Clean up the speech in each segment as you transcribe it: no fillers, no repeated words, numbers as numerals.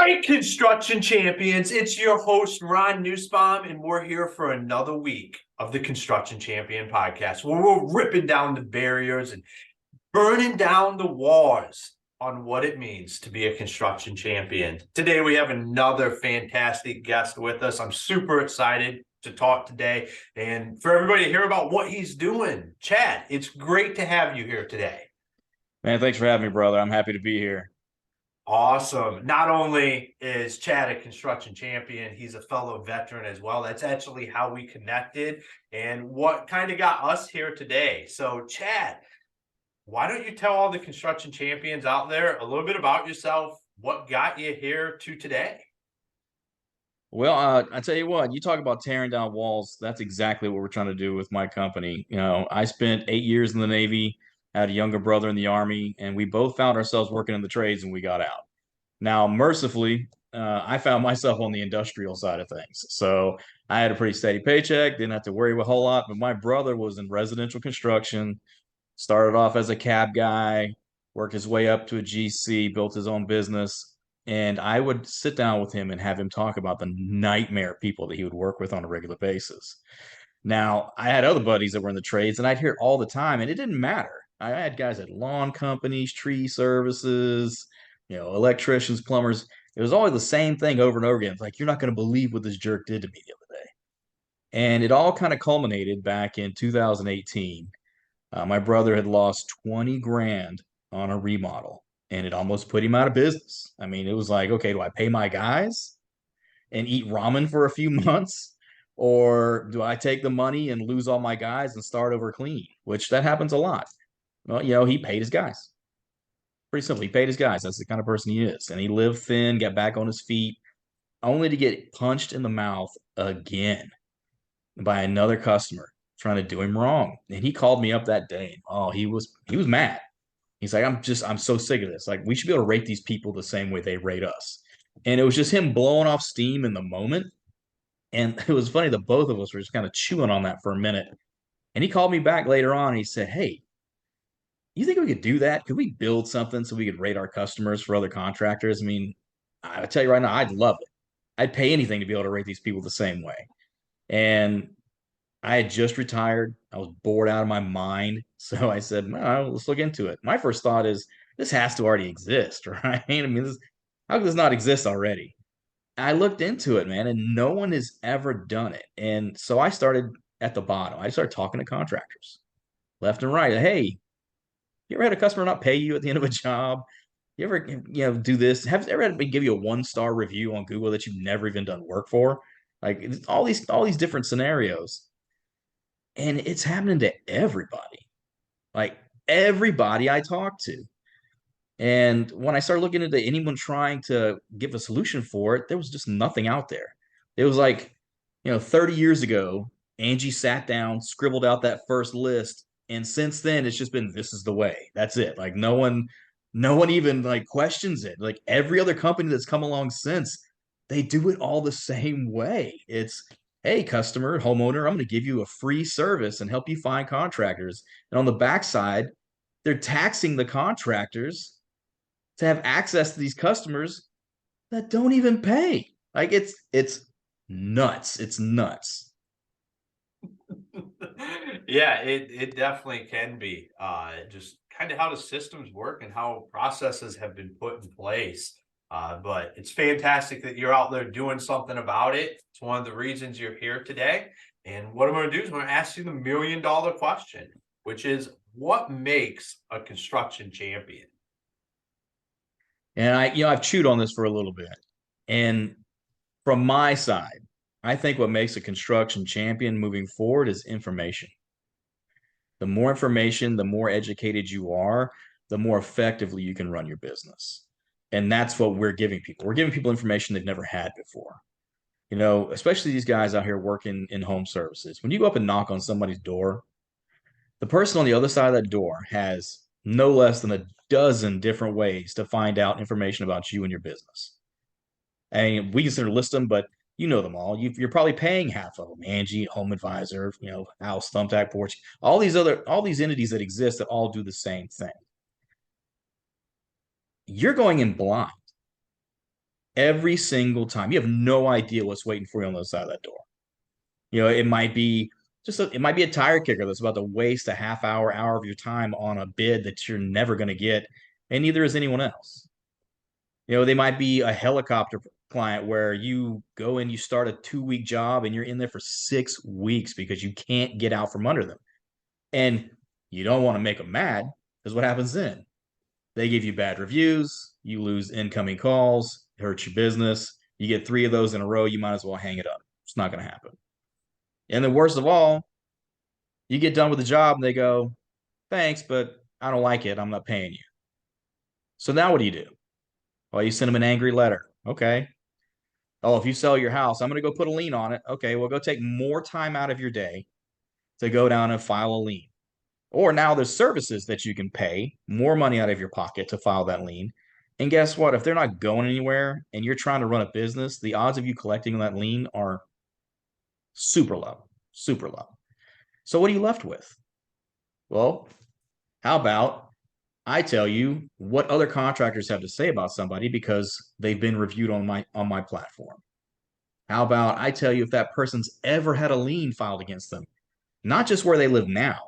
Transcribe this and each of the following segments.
right, construction champions, it's your host, Ron Nussbaum, and we're here for another week of the Construction Champion podcast, where we're ripping down the barriers and burning down the walls on what it means to be a construction champion. Today, we have another fantastic guest with us. I'm super excited to talk today and for everybody to hear about what he's doing. Chad, it's great to have you here today. Man, thanks for having me, brother. I'm happy to be here. Awesome. Not only is Chad a construction champion, he's a fellow veteran as well. That's actually how we connected and what kind of got us here today. So, Chad, why don't you tell all the construction champions out there a little bit about yourself, what got you here to today? Well, I tell you what, you talk about tearing down walls. That's exactly what we're trying to do with my company. I spent 8 years in the Navy, had a younger brother in the Army, and we both found ourselves working in the trades and we got out. Now, mercifully, I found myself on the industrial side of things. So I had a pretty steady paycheck, didn't have to worry a whole lot. But my brother was in residential construction, started off as a cab guy, worked his way up to a GC, built his own business. And I would sit down with him and have him talk about the nightmare people that he would work with on a regular basis. Now, I had other buddies that were in the trades, and I'd hear it all the time, and it didn't matter. I had guys at lawn companies, tree services, electricians, plumbers. It was always the same thing over and over again. It's like, you're not going to believe what this jerk did to me the other day. And it all kind of culminated back in 2018. My brother had lost 20 grand on a remodel, and it almost put him out of business. I mean, it was like, okay, do I pay my guys and eat ramen for a few months? Or do I take the money and lose all my guys and start over clean? Which that happens a lot. Well, he paid his guys. Pretty simple. He paid his guys. That's the kind of person he is. And he lived thin, got back on his feet, only to get punched in the mouth again by another customer trying to do him wrong. And he called me up that day. And, he was mad. He's like, I'm so sick of this. Like, we should be able to rate these people the same way they rate us. And it was just him blowing off steam in the moment. And it was funny that both of us were just kind of chewing on that for a minute. And he called me back later on and he said, hey, you think we could do that? Could we build something so we could rate our customers for other contractors? I mean, I tell you right now, I'd love it. I'd pay anything to be able to rate these people the same way. And I had just retired. I was bored out of my mind. So I said, well, let's look into it. My first thought is this has to already exist, right? I mean, how could this not exist already? I looked into it, man, and no one has ever done it. And so I started at the bottom. I started talking to contractors left and right. Hey, you ever had a customer not pay you at the end of a job? You ever, do this? Have ever had anybody give you a 1-star review on Google that you've never even done work for? Like it's all these different scenarios, and it's happening to everybody. Like everybody I talk to. And when I started looking into anyone trying to give a solution for it, there was just nothing out there. It was like, 30 years ago, Angie sat down, scribbled out that first list, and since then it's just been this is the way. That's it. Like no one even like questions it. Like every other company that's come along since, they do it all the same way. It's hey, customer, homeowner, I'm going to give you a free service and help you find contractors. And on the backside, they're taxing the contractors to have access to these customers that don't even pay. Like it's nuts. It's nuts. Yeah, it definitely can be. Just kind of how the systems work and how processes have been put in place. But it's fantastic that you're out there doing something about it. It's one of the reasons you're here today. And what I'm going to do is I'm going to ask you the $1,000,000 question, which is what makes a construction champion? And I've chewed on this for a little bit. And from my side, I think what makes a construction champion moving forward is information. The more information, the more educated you are, the more effectively you can run your business. And that's what we're giving people. We're giving people information they've never had before. Especially these guys out here working in home services. When you go up and knock on somebody's door, the person on the other side of that door has no less than a dozen different ways to find out information about you and your business. And we consider list them, but you know them all. You're probably paying half of them. Angie, Home Advisor, House, Thumbtack, Porch, all these entities that exist that all do the same thing. You're going in blind. every single time. You have no idea what's waiting for you on the other side of that door. It might be it might be a tire kicker that's about to waste a half hour, hour of your time on a bid that you're never going to get, and neither is anyone else. They might be a helicopter client where you go and you start a 2 week job and you're in there for 6 weeks because you can't get out from under them. And you don't want to make them mad because what happens then? They give you bad reviews, you lose incoming calls, it hurts your business. You get 3 of those in a row, you might as well hang it up. It's not going to happen. And then worst of all, you get done with the job and they go, thanks, but I don't like it. I'm not paying you. So now what do? Well, you send them an angry letter. Okay. Oh, if you sell your house, I'm going to go put a lien on it. Okay. Well, go take more time out of your day to go down and file a lien. Or now there's services that you can pay more money out of your pocket to file that lien. And guess what? If they're not going anywhere and you're trying to run a business, the odds of you collecting that lien are super low, super low. So what are you left with? Well, how about I tell you what other contractors have to say about somebody because they've been reviewed on my platform. How about I tell you if that person's ever had a lien filed against them, not just where they live now,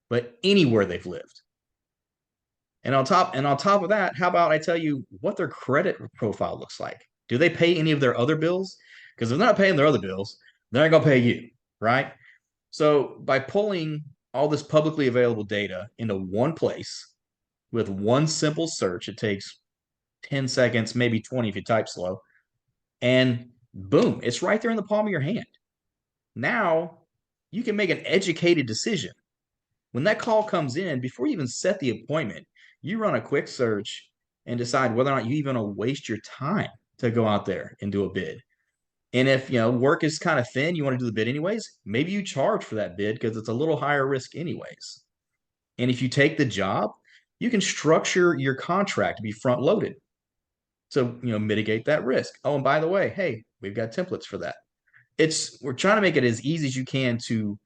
but anywhere they've lived. And on top of that, how about I tell you what their credit profile looks like? Do they pay any of their other bills? Because if they're not paying their other bills, they're not going to pay you, right? So by pulling all this publicly available data into one place with one simple search, it takes 10 seconds, maybe 20 if you type slow, and boom, it's right there in the palm of your hand. Now you can make an educated decision. When that call comes in, before you even set the appointment, you run a quick search and decide whether or not you even want to waste your time to go out there and do a bid. And if work is kind of thin, you want to do the bid anyways, maybe you charge for that bid because it's a little higher risk anyways. And if you take the job, you can structure your contract to be front loaded. So, mitigate that risk. Oh, and by the way, hey, we've got templates for that. We're trying to make it as easy as you can to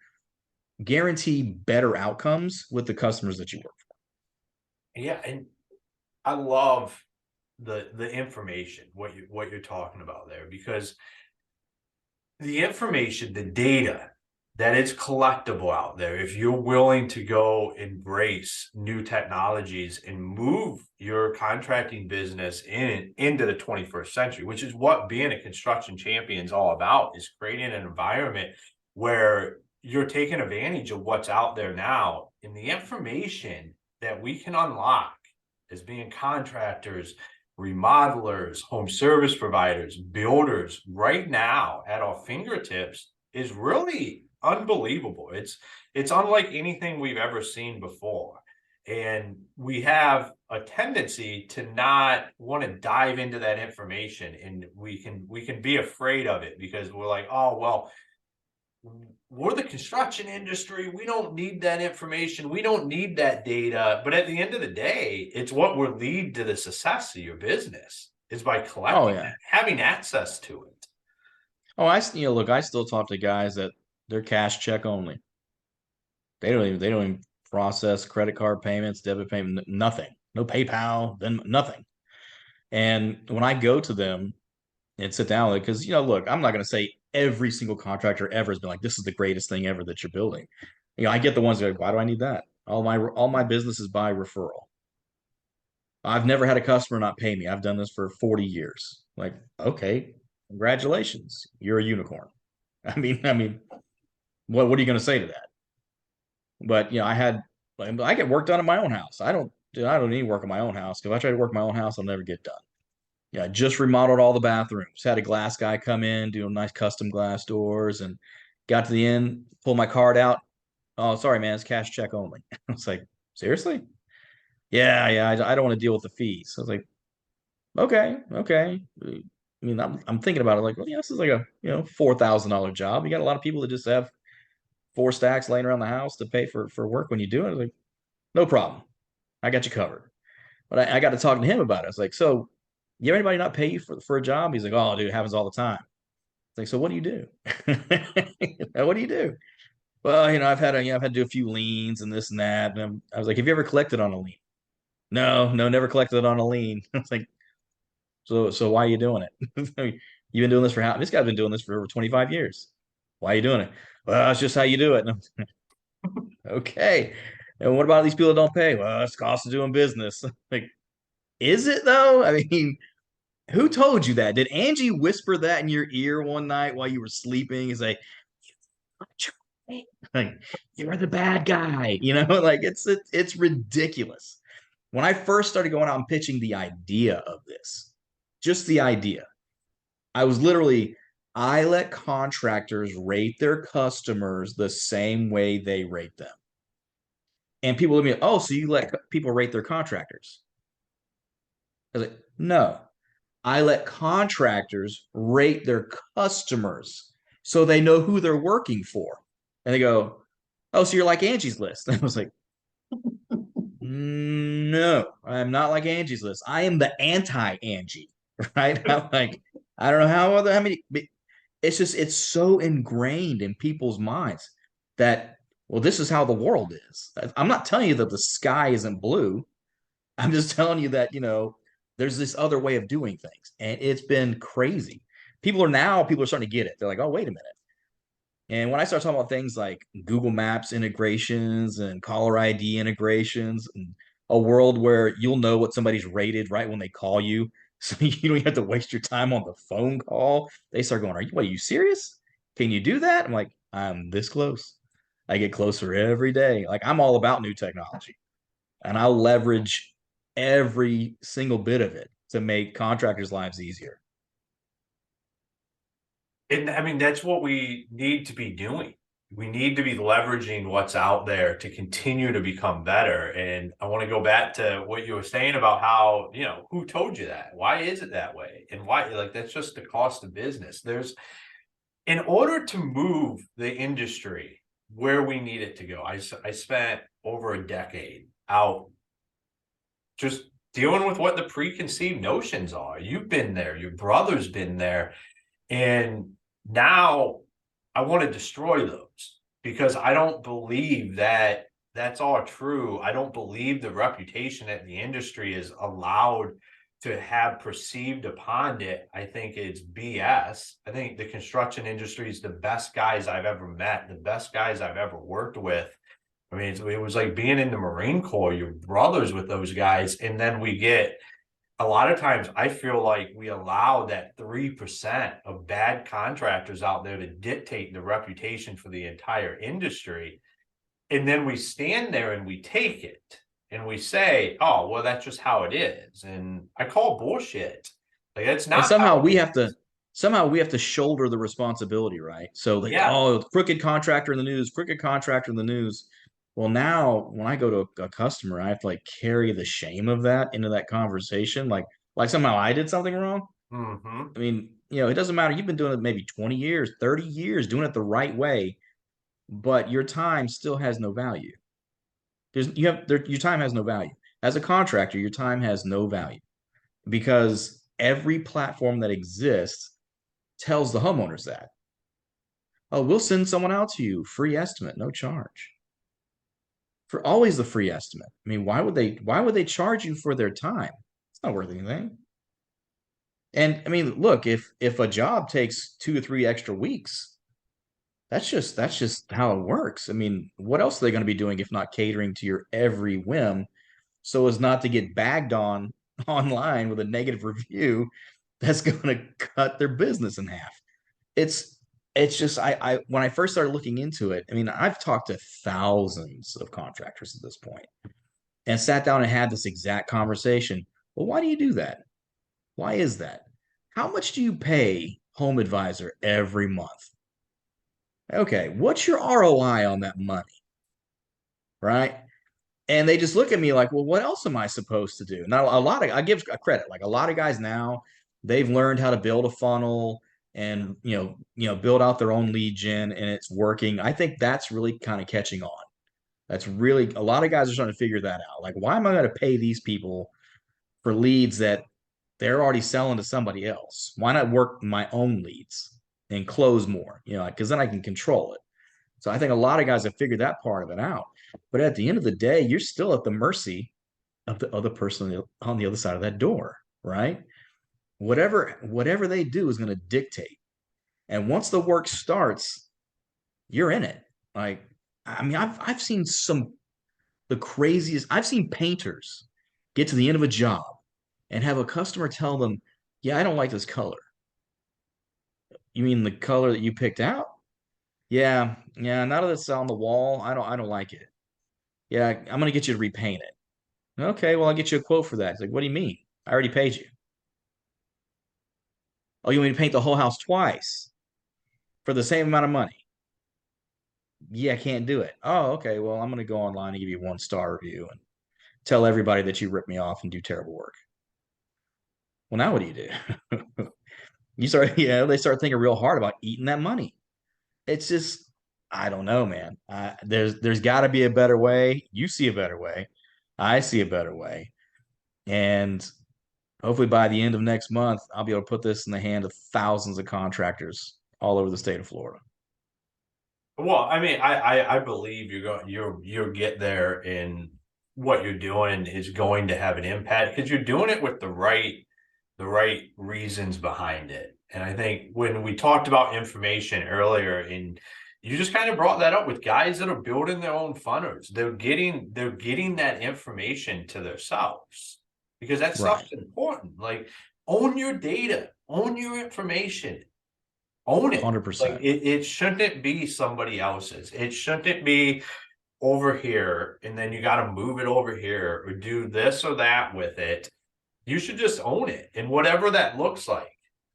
guarantee better outcomes with the customers that you work for. Yeah, and I love the information, what you're talking about there, because the information, the data that is collectible out there, if you're willing to go embrace new technologies and move your contracting business into the 21st century, which is what being a construction champion is all about, is creating an environment where you're taking advantage of what's out there now, and the information that we can unlock as being contractors, remodelers, home service providers, builders right now at our fingertips is really unbelievable. It's unlike anything we've ever seen before. And we have a tendency to not want to dive into that information, and we can be afraid of it because we're like, oh well, we're the construction industry. We don't need that information. We don't need that data. But at the end of the day, it's what will lead to the success of your business is by Oh collecting yeah. that, having access to it. Oh, look, I still talk to guys that they're cash check only. They don't even process credit card payments, debit payment, nothing. No PayPal, then nothing. And when I go to them and sit down with it, because look, I'm not going to say every single contractor ever has been like, this is the greatest thing ever that you're building. I get the ones that are like, why do I need that? All my business is by referral. I've never had a customer not pay me. I've done this for 40 years. Like, okay, congratulations, you're a unicorn. I mean, what are you going to say to that? But I get work done in my own house. I don't need work in my own house. If I try to work in my own house, I'll never get done. Yeah, I just remodeled all the bathrooms. Had a glass guy come in, do nice custom glass doors, and got to the end, pull my card out. Oh, sorry, man, it's cash check only. I was like, seriously? Yeah, yeah, I don't want to deal with the fees. I was like, okay, okay. I mean, I'm thinking about it like, well, yeah, this is like a $4,000 job. You got a lot of people that just have 4 stacks laying around the house to pay for work when you do it. I was like, no problem, I got you covered. But I got to talking to him about it. I was like, so you have anybody not pay you for a job? He's like, oh, dude, it happens all the time. It's like, so what do you do? What do you do? Well, I've had to do a few liens and this and that. And I was like, have you ever collected on a lien? No, no, never collected on a lien. I was like, So why are you doing it? You've been doing this for how? This guy's been doing this for over 25 years. Why are you doing it? Well, that's just how you do it. Okay. And what about these people that don't pay? Well, it's cost of doing business. Like, is it though? I mean, who told you that? Did Angie whisper that in your ear one night while you were sleeping? It's like you're the bad guy, like it's ridiculous. When I first started going out and pitching the idea of this, just the idea, I was literally, I let contractors rate their customers the same way they rate them. And people look at me, oh, so you let people rate their contractors? I was like, no, I let contractors rate their customers so they know who they're working for. And they go, oh, so you're like Angie's List. And I was like, no, I'm not like Angie's List. I am the anti-Angie, right? I'm like, I don't know how many, it's just, it's so ingrained in people's minds that, well, this is how the world is. I'm not telling you that the sky isn't blue. I'm just telling you that, there's this other way of doing things. And it's been crazy. People are starting to get it. They're like, oh, wait a minute. And when I start talking about things like Google Maps integrations and caller ID integrations and a world where you'll know what somebody's rated right when they call you, so you don't have to waste your time on the phone call, they start going, are you serious? Can you do that? I'm like, I'm this close. I get closer every day. Like I'm all about new technology and I'll leverage every single bit of it to make contractors' lives easier. And I mean, that's what we need to be doing. We need to be leveraging what's out there to continue to become better. And I want to go back to what you were saying about how, who told you that? Why is it that way? And why, like, that's just the cost of business. In order to move the industry where we need it to go, I spent over a decade out just dealing with what the preconceived notions are. You've been there, your brother's been there. And now I want to destroy those because I don't believe that that's all true. I don't believe the reputation that the industry is allowed to have perceived upon it. I think it's BS. I think the construction industry is the best guys I've ever met, the best guys I've ever worked with. I mean, it was like being in the Marine Corps, your brothers with those guys. And then we get a lot of times I feel like we allow that 3% of bad contractors out there to dictate the reputation for the entire industry. And then we stand there and we take it and we say, oh, well, that's just how it is. And I call bullshit. Like that's And not how it is. somehow we have to shoulder the responsibility, right? So like, Yeah. oh, crooked contractor in the news, crooked contractor in the news. Well, now when I go to a customer, I have to like carry the shame of that into that conversation. Like somehow I did something wrong. Mm-hmm. I mean, it doesn't matter. You've been doing it maybe 20 years, 30 years, doing it the right way, but your time still has no value. Your time has no value. As a contractor, your time has no value because every platform that exists tells the homeowners that. Oh, we'll send someone out to you, free estimate, no charge. For always the free estimate. I mean, why would they charge you for their time? It's not worth anything. And I mean, look, if a job takes 2 or 3 extra weeks, that's just how it works. I mean, what else are they going to be doing if not catering to your every whim so as not to get bagged on online with a negative review that's going to cut their business in half? It's it's just I when I first started looking into it, I mean, I've talked to thousands of contractors at this point and sat down and had this exact conversation. Well, why do you do that? Why is that? How much do you pay Home Advisor every month? Okay, what's your ROI on that money? Right? And they just look at me like, well, what else am I supposed to do? Now, I give a credit, like a lot of guys now, they've learned how to build a funnel and build out their own lead gen, and it's working. I think that's really kind of catching on. That's really a lot of guys are starting to figure that out. Like, why am I going to pay these people for leads that they're already selling to somebody else? Why not work my own leads and close more? Because then I can control it. So I think a lot of guys have figured that part of it out. But at the end of the day, you're still at the mercy of the other person on the other side of that door, right? whatever they do is going to dictate. And once the work starts, you're in it. Like, I mean, I've seen the craziest. I've seen painters get to the end of a job and have a customer tell them, "Yeah, I don't like this color." You mean the color that you picked out? Yeah, yeah. Now that it's on the wall, I don't like it. Yeah, I'm gonna get you to repaint it. Okay, well, I'll get you a quote for that. It's like, what do you mean? I already paid you. Oh, you want me to paint the whole house twice for the same amount of money? Yeah, I can't do it. Oh, okay. Well, I'm gonna go online and give you 1-star review and tell everybody that you ripped me off and do terrible work. Well, now what do you do? You start, they start thinking real hard about eating that money. It's just, I don't know, man. There's got to be a better way. You see a better way. I see a better way, and hopefully by the end of next month, I'll be able to put this in the hand of thousands of contractors all over the state of Florida. Well, I mean, I believe you'll get there, and what you're doing is going to have an impact because you're doing it with the right reasons behind it. And I think when we talked about information earlier, and you just kind of brought that up with guys that are building their own funnels, they're getting that information to themselves because that Right. stuff's important. Like, own your data, own your information, own it. Like, 100%. it shouldn't be somebody else's. It shouldn't be over here, and then you got to move it over here or do this or that with it. You should just own it, and whatever that looks like.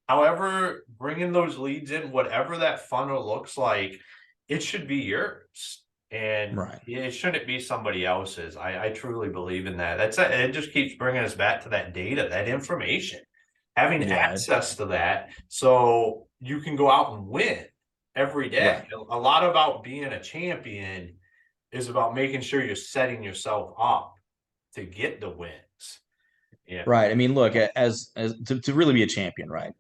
However, bringing those leads in, whatever that funnel looks like, it should be yours, and Right. it shouldn't be somebody else's. I truly believe in that. It just keeps bringing us back to that data, that information, having Yeah. access to that so you can go out and win every day. Right. A lot about being a champion is about making sure you're setting yourself up to get the wins. Yeah. Right. I mean, look, as to really be a champion, right?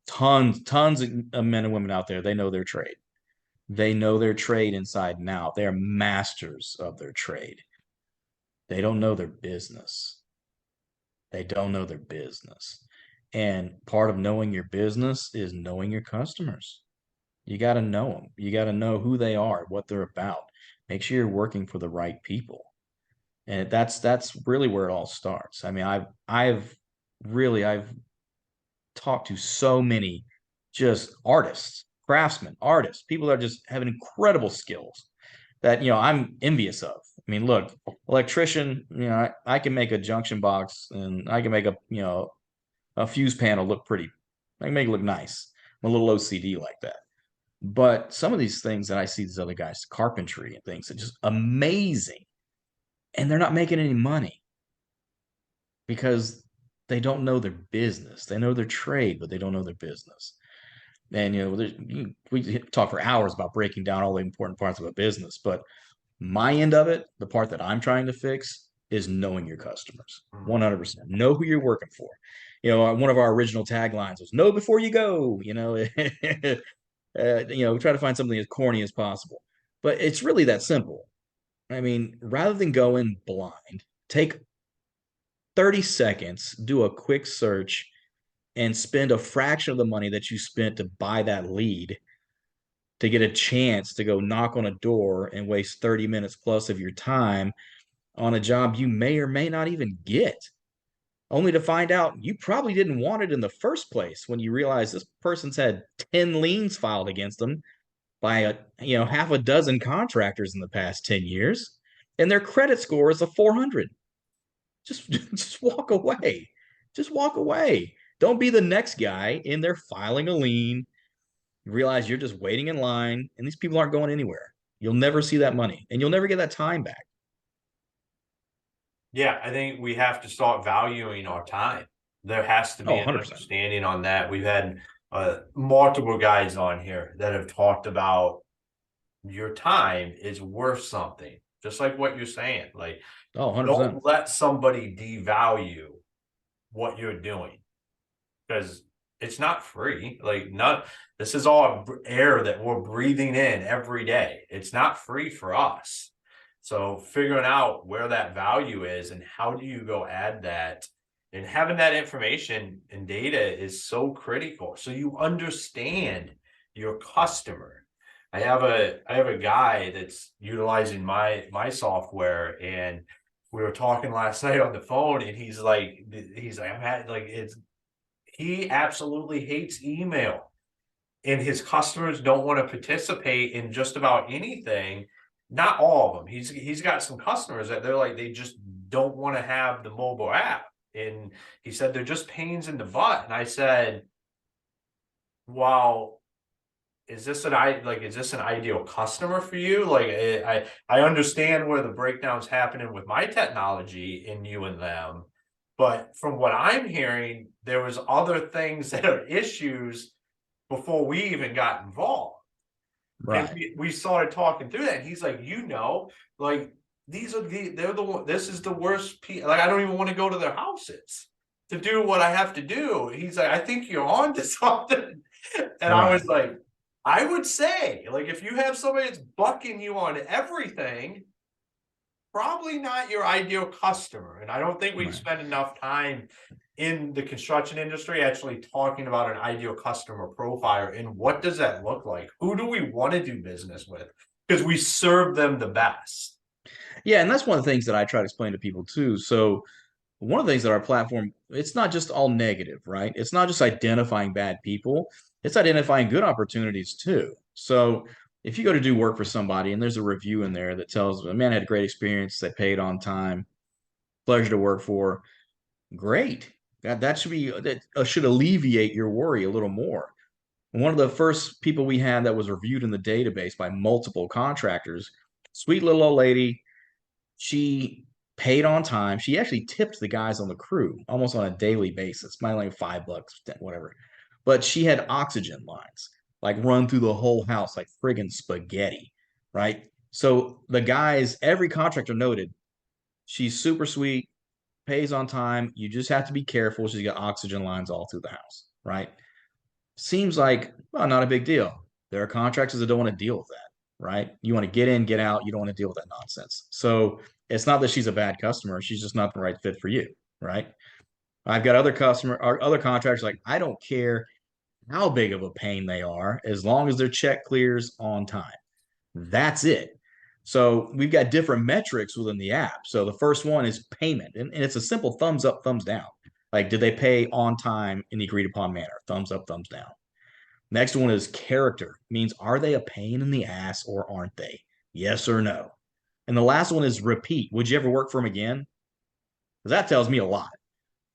Tons of men and women out there, they know their trade. They know their trade inside and out. They are masters of their trade. They don't know their business. They don't know their business. And part of knowing your business is knowing your customers. You got to know them. You got to know who they are, what they're about. Make sure you're working for the right people. And that's really where it all starts. I mean, I've talked to so many just artists, craftsmen, artists, people that just have incredible skills that I'm envious of. I mean, look, electrician, I can make a junction box and I can make a fuse panel look pretty. I can make it look nice. I'm a little OCD like that. But some of these things that I see these other guys, carpentry and things, are just amazing. And they're not making any money because they don't know their business. They know their trade, but they don't know their business. And we talk for hours about breaking down all the important parts of a business, but my end of it, the part that I'm trying to fix, is knowing your customers. Mhm. 100%. Know who you're working for. One of our original taglines was "Know before you go." We try to find something as corny as possible, but it's really that simple. I mean, rather than go in blind, take 30 seconds, do a quick search, and spend a fraction of the money that you spent to buy that lead to get a chance to go knock on a door and waste 30 minutes plus of your time on a job you may or may not even get, only to find out you probably didn't want it in the first place when you realize this person's had 10 liens filed against them by half a dozen contractors in the past 10 years and their credit score is a 400. Just walk away. Just walk away. Don't be the next guy in there filing a lien. You realize you're just waiting in line and these people aren't going anywhere. You'll never see that money and you'll never get that time back. Yeah, I think we have to start valuing our time. There has to Oh, be an 100%. understanding on that. We've had multiple guys on here that have talked about your time is worth something, just like what you're saying. Like, Oh, 100%. don't let somebody devalue what you're doing because it's not free. Like, not this is all air that we're breathing in every day. It's not free for us. So figuring out where that value is and how do you go add that And having that information and data is so critical. So you understand your customer. I have a guy that's utilizing my software, and we were talking last night on the phone, and he's like he absolutely hates email, and his customers don't want to participate in just about anything. Not all of them. He's got some customers that they're like they just don't want to have the mobile app, and he said they're just pains in the butt. And I said, "Wow, is this an ideal customer for you? Like I understand where the breakdown's happening with my technology in you and them, but from what I'm hearing, there was other things that are issues before we even got involved." And Right. we started talking through that, and he's like, like this is the worst like I don't even want to go to their houses to do what I have to do. He's like, I think you're on to something. And I Right. was like, I would say, like, if you have somebody that's bucking you on everything, probably not your ideal customer. And I don't think we Right. spend enough time in the construction industry actually talking about an ideal customer profile and what does that look like? Who do we want to do business with? Because we serve them the best. Yeah, and that's one of the things that I try to explain to people too. So one of the things that our platform, it's not just all negative, right? It's not just identifying bad people, it's identifying good opportunities too. So if you go to do work for somebody and there's a review in there that tells a man had a great experience, they paid on time, pleasure to work for, great. That should be that should alleviate your worry a little more. One of the first people we had that was reviewed in the database by multiple contractors, sweet little old lady, she paid on time. She actually tipped the guys on the crew almost on a daily basis, might like $5, whatever. But she had oxygen lines like run through the whole house like friggin' spaghetti, right? So the guys, every contractor noted, she's super sweet, pays on time. You just have to be careful. She's got oxygen lines all through the house, right? Seems like, well, not a big deal. There are contractors that don't want to deal with that, right? You want to get in, get out. You don't want to deal with that nonsense. So it's not that she's a bad customer. She's just not the right fit for you, right? I've got other contractors like, I don't care how big of a pain they are, as long as their check clears on time. That's it. So we've got different metrics within the app. So the first one is payment, and it's a simple thumbs up, thumbs down. Like, did they pay on time in the agreed upon manner? Thumbs up, thumbs down. Next one is character, means are they a pain in the ass or aren't they? Yes or no. And the last one is repeat. Would you ever work for them again? Because that tells me a lot.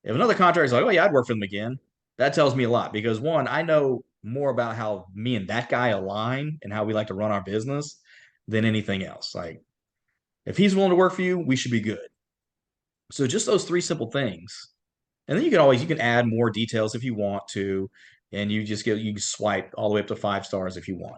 If another contractor is like, oh yeah, I'd work for them again, that tells me a lot because one, I know more about how me and that guy align and how we like to run our business than anything else. Like if he's willing to work for you, we should be good. So just those three simple things. And then you can add more details if you want to, and you can swipe all the way up to 5 stars if you want.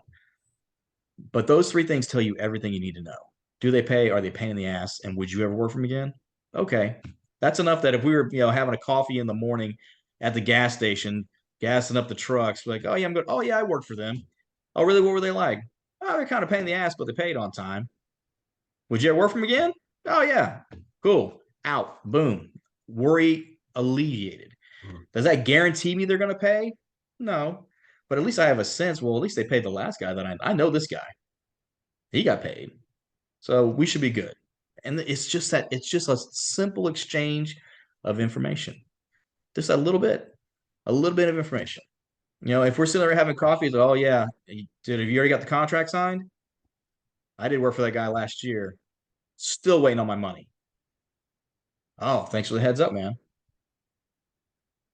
But those three things tell you everything you need to know. Do they pay? Are they a pain in the ass? And would you ever work for them again? Okay. That's enough that if we were, having a coffee in the morning at the gas station, gassing up the trucks, we're like, oh yeah, I'm good. Oh yeah, I worked for them. Oh, really? What were they like? Oh, they're kind of pain in the ass, but they paid on time. Would you ever work for them again? Oh yeah. Cool. Out. Boom. Worry alleviated. Mm. Does that guarantee me they're gonna pay? No. But at least I have a sense, well, at least they paid the last guy that I know this guy. He got paid. So we should be good. And it's just a simple exchange of information. Just a little bit of information. If we're sitting there having coffee, it's like, oh yeah, dude, have you already got the contract signed? I did work for that guy last year. Still waiting on my money. Oh, thanks for the heads up, man.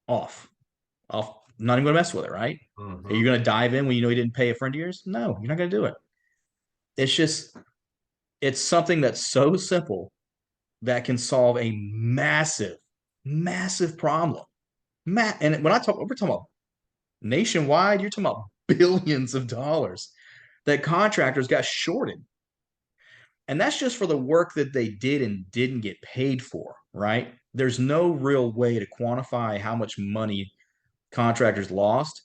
Off. Off. I'm not even gonna mess with it, right? Are you Mhm. gonna dive in when you know he didn't pay a friend of yours? No, you're not gonna do it. It's just it's something that's so simple that can solve a massive, massive problem. And when we're talking about nationwide, you're talking about billions of dollars that contractors got shorted. And that's just for the work that they did and didn't get paid for, right? There's no real way to quantify how much money contractors lost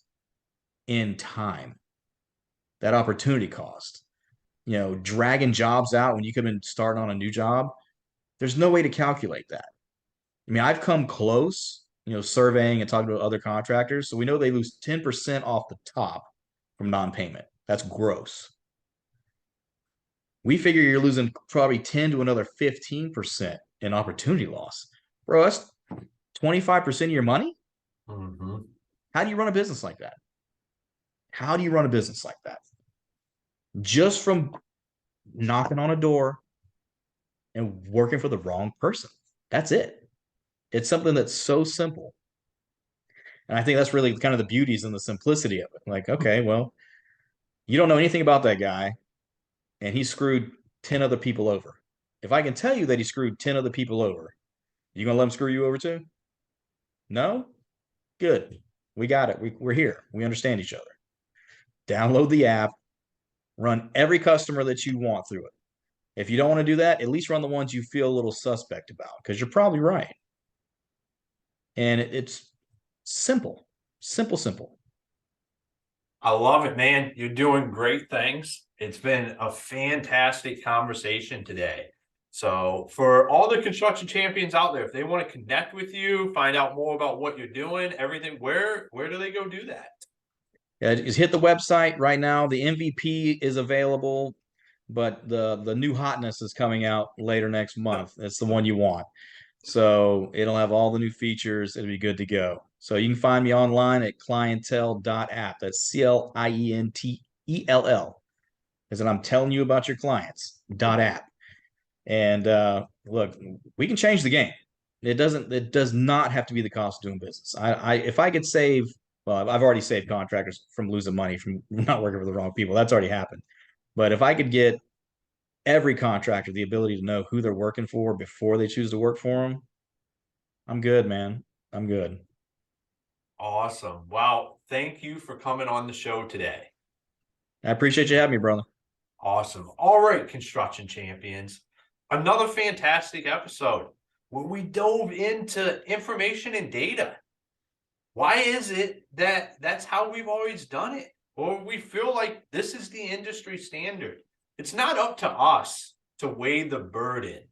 in time, that opportunity cost. Dragging jobs out when you could have been starting on a new job, there's no way to calculate that. I mean, I've come close, surveying and talking to other contractors. So we know they lose 10% off the top from non-payment. That's gross. We figure you're losing probably 10 to another 15% in opportunity loss. Bro, that's 25% of your money. Mm-hmm. How do you run a business like that? How do you run a business like that? Just from knocking on a door and working for the wrong person. That's it. It's something that's so simple. And I think that's really kind of the beauties and the simplicity of it. Like, okay, well, you don't know anything about that guy, and he screwed 10 other people over. If I can tell you that he screwed 10 other people over, you gonna let him screw you over too? No? Good. We got it. We're here. We understand each other. Download the app, run every customer that you want through it. If you don't want to do that, at least run the ones you feel a little suspect about, because you're probably right. And it's simple, simple, simple. I love it, man. You're doing great things. It's been a fantastic conversation today. So for all the construction champions out there, if they want to connect with you, find out more about what you're doing, everything, where do they go do that? Yeah, just hit the website right now. The MVP is available, but the new hotness is coming out later next month. It's the one you want. So it'll have all the new features. It'll be good to go. So you can find me online at clientell.app. That's ClientEll. Is that I'm telling you about your clients dot app. And look, we can change the game. It does not have to be the cost of doing business. If I could save, well, I've already saved contractors from losing money from not working for the wrong people. That's already happened. But if I could get every contractor the ability to know who they're working for before they choose to work for them, I'm good, man. I'm good. Awesome. Wow. Thank you for coming on the show today. I appreciate you having me, brother. Awesome. All right, construction champions. Another fantastic episode where we dove into information and data. Why is it that that's how we've always done it? Or we feel like this is the industry standard. It's not up to us to weigh the burden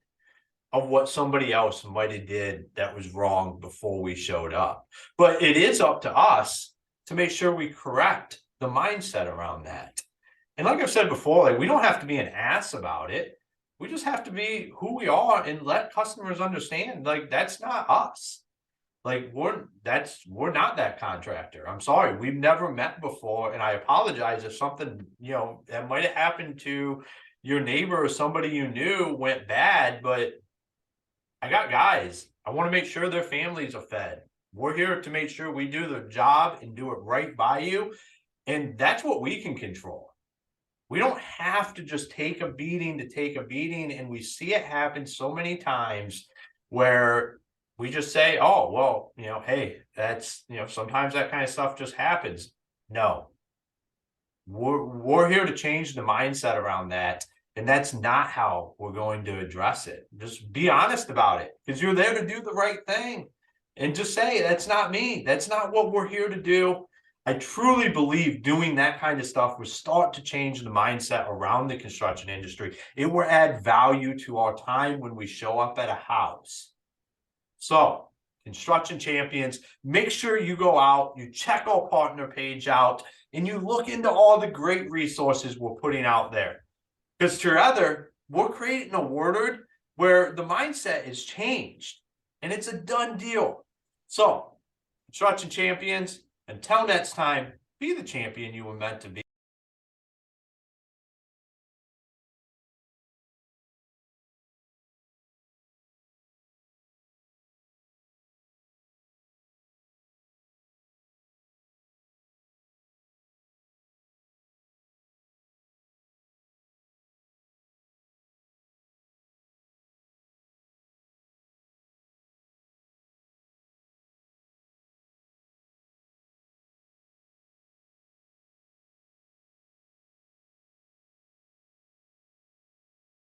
of what somebody else might have did that was wrong before we showed up. But it is up to us to make sure we correct the mindset around that. And like I've said before, like we don't have to be an ass about it. We just have to be who we are and let customers understand like that's not us. Like we're not that contractor. I'm sorry. We've never met before. And I apologize if something, that might have happened to your neighbor or somebody you knew went bad, but I got guys. I want to make sure their families are fed. We're here to make sure we do the job and do it right by you. And that's what we can control. We don't have to just take a beating to take a beating. And we see it happen so many times where we just say, oh, well, hey, that's, sometimes that kind of stuff just happens. No, we're here to change the mindset around that. And that's not how we're going to address it. Just be honest about it because you're there to do the right thing. And just say, that's not me. That's not what we're here to do. I truly believe doing that kind of stuff will start to change the mindset around the construction industry. It will add value to our time when we show up at a house. So, construction champions, make sure you go out, you check our partner page out, and you look into all the great resources we're putting out there. Because together, we're creating a world where the mindset is changed, and it's a done deal. So, construction champions, until next time, be the champion you were meant to be.